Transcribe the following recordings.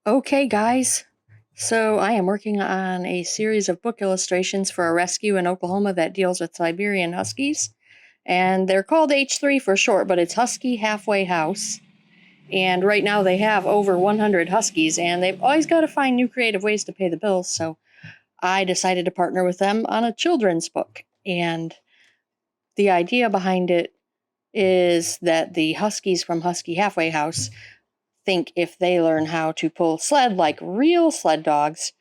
Okay, guys. So I am working on a series of book illustrations for a rescue in Oklahoma that deals with Siberian Huskies. And they're called H3 for short, but it's Husky Halfway House. And right now they have over 100 Huskies, and they've always got to find new creative ways to pay the bills. So I decided to partner with them on a children's book. And the idea behind it is that the Huskies from Husky Halfway House think if they learn how to pull sled like real sled dogs,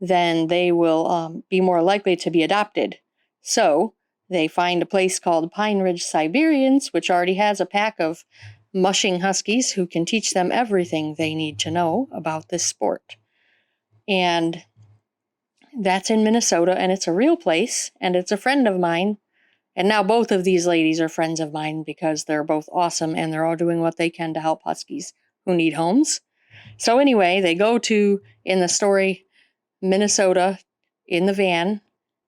then they will be more likely to be adopted. So they find a place called Pine Ridge Siberians, which already has a pack of mushing huskies who can teach them everything they need to know about this sport. And that's in Minnesota, and it's a real place, and it's a friend of mine. And now both of these ladies are friends of mine because they're both awesome and they're all doing what they can to help huskies who need homes. So anyway, they go to, in the story, Minnesota in the van,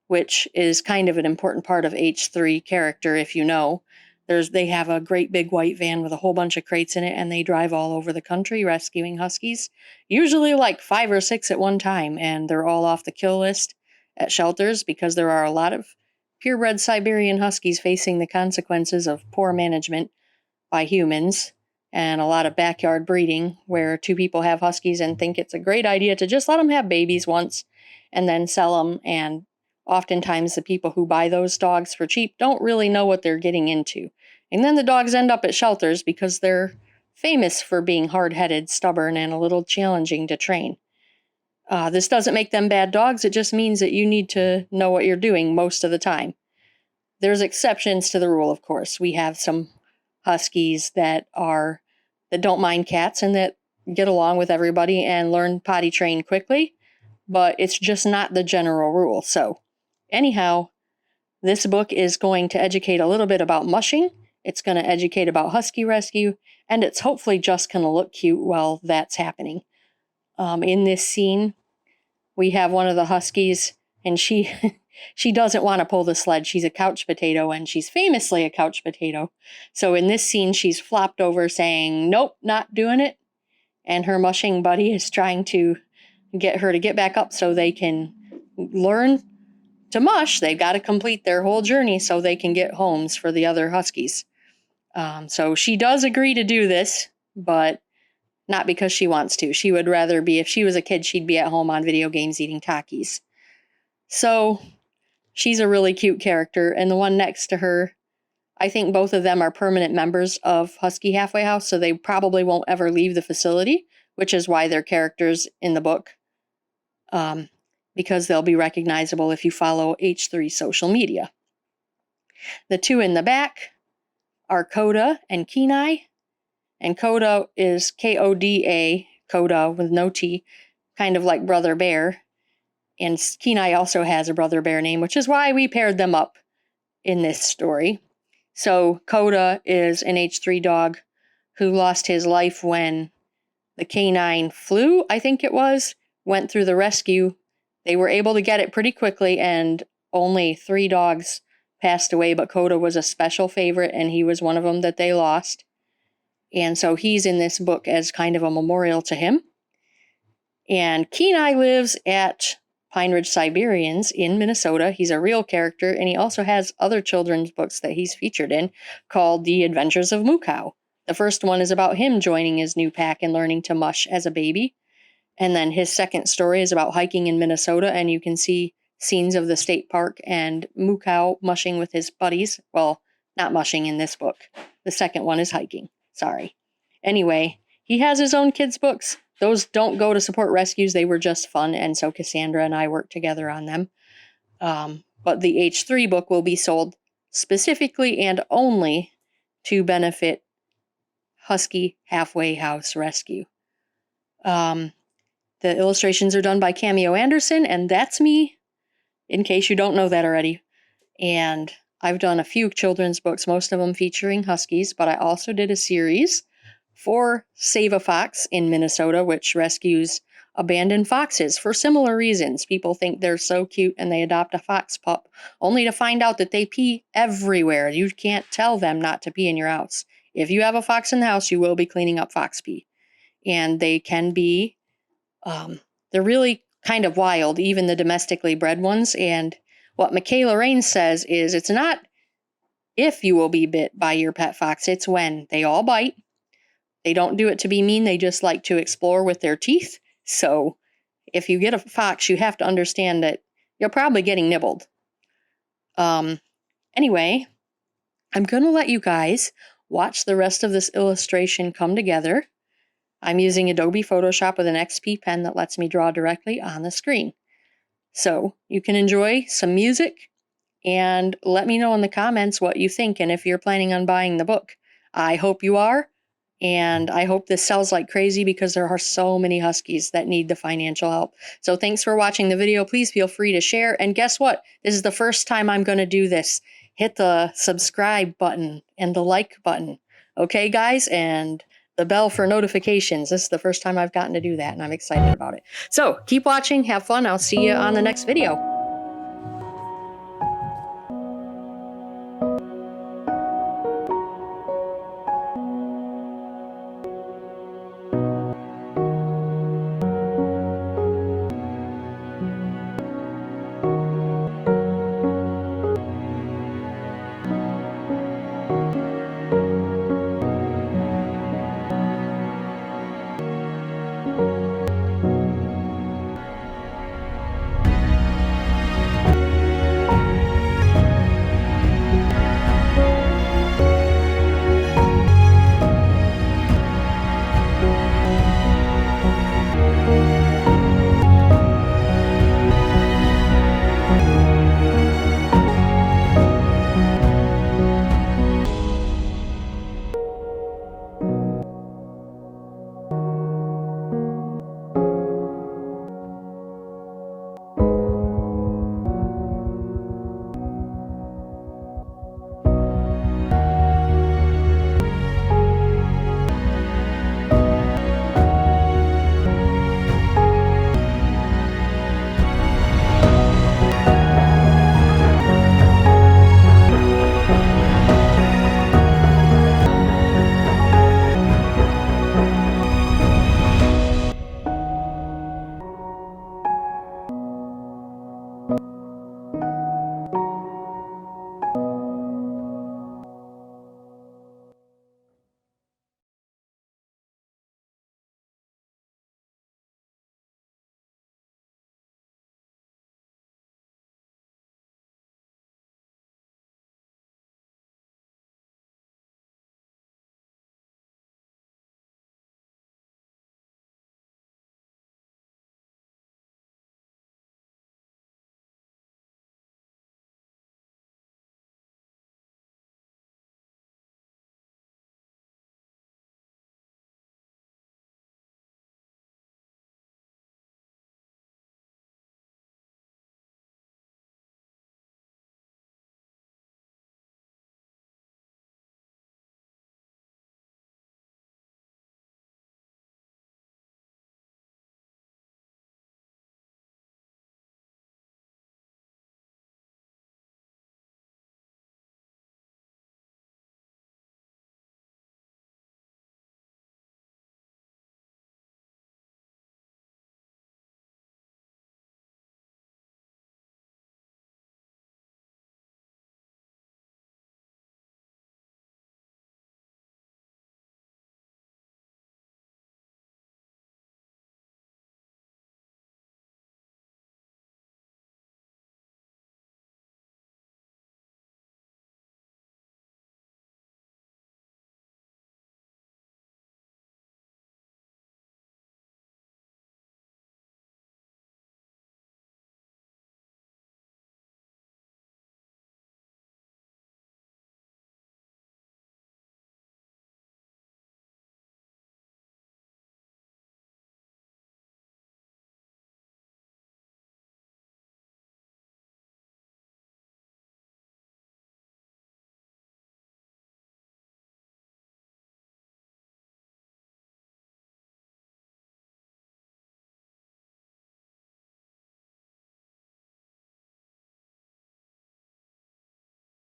which is kind of an important part of H3 character, if you know. They have a great big white van with a whole bunch of crates in it, and they drive all over the country rescuing huskies, usually like 5 or 6 at one time, and they're all off the kill list at shelters because there are a lot of purebred Siberian huskies facing the consequences of poor management by humans and a lot of backyard breeding where two people have huskies and think it's a great idea to just let them have babies once and then sell them. And oftentimes the people who buy those dogs for cheap don't really know what they're getting into. And then the dogs end up at shelters because they're famous for being hard-headed, stubborn, and a little challenging to train. This doesn't make them bad dogs. It just means that you need to know what you're doing most of the time. There's exceptions to the rule, of course. We have some huskies that don't mind cats and that get along with everybody and learn potty train quickly, but it's just not the general rule. So anyhow, this book is going to educate a little bit about mushing. It's going to educate about husky rescue, and it's hopefully just going to look cute while that's happening. In this scene, we have one of the huskies, and she she doesn't want to pull the sled. She's a couch potato, and she's famously a couch potato. So in this scene, she's flopped over saying, "Nope, not doing it." And her mushing buddy is trying to get her to get back up so they can learn to mush. They've got to complete their whole journey so they can get homes for the other huskies. So she does agree to do this, but not because she wants to. She would rather be, if she was a kid, she'd be at home on video games eating Takis. So she's a really cute character. And the one next to her, I think both of them are permanent members of Husky Halfway House, so they probably won't ever leave the facility, which is why they're characters in the book, because they'll be recognizable if you follow H3 social media. The two in the back are Coda and Kenai, and Coda is Koda, Coda with no T, kind of like Brother Bear, and Kenai also has a Brother Bear name, which is why we paired them up in this story. So Coda is an H3 dog who lost his life when the canine flu, I think it was, went through the rescue. They were able to get it pretty quickly, and only 3 dogs passed away, but Coda was a special favorite, and he was one of them that they lost. And so he's in this book as kind of a memorial to him. And Kenai lives at Pine Ridge Siberians in Minnesota. He's a real character, and he also has other children's books that he's featured in called The Adventures of Mukau. The first one is about him joining his new pack and learning to mush as a baby. And then his second story is about hiking in Minnesota, and you can see scenes of the state park and Mukau mushing with his buddies. Well, not mushing in this book. The second one is hiking. Sorry. Anyway, he has his own kids' books. Those don't go to support rescues. They were just fun, and so Cassandra and I worked together on them. But the H3 book will be sold specifically and only to benefit Husky Halfway House Rescue. The illustrations are done by Cameo Anderson, and that's me, in case you don't know that already. And I've done a few children's books, most of them featuring huskies, but I also did a series for Save a Fox in Minnesota, which rescues abandoned foxes for similar reasons. People think they're so cute and they adopt a fox pup, only to find out that they pee everywhere. You can't tell them not to pee in your house. If you have a fox in the house, you will be cleaning up fox pee. And they can be They're really kind of wild, even the domestically bred ones. And what Michaela Raines says is it's not if you will be bit by your pet fox, it's when. They all bite. They don't do it to be mean. They just like to explore with their teeth. So if you get a fox, you have to understand that you're probably getting nibbled. Anyway, I'm going to let you guys watch the rest of this illustration come together. I'm using Adobe Photoshop with an XP pen that lets me draw directly on the screen. So you can enjoy some music and let me know in the comments what you think and if you're planning on buying the book. I hope you are, and I hope this sells like crazy because there are so many Huskies that need the financial help. So thanks for watching the video. Please feel free to share. And guess what? This is the first time I'm going to do this. Hit the subscribe button and the like button. Okay, guys? And the bell for notifications. This is the first time I've gotten to do that, and I'm excited about it. So keep watching. Have fun. I'll see you on the next video.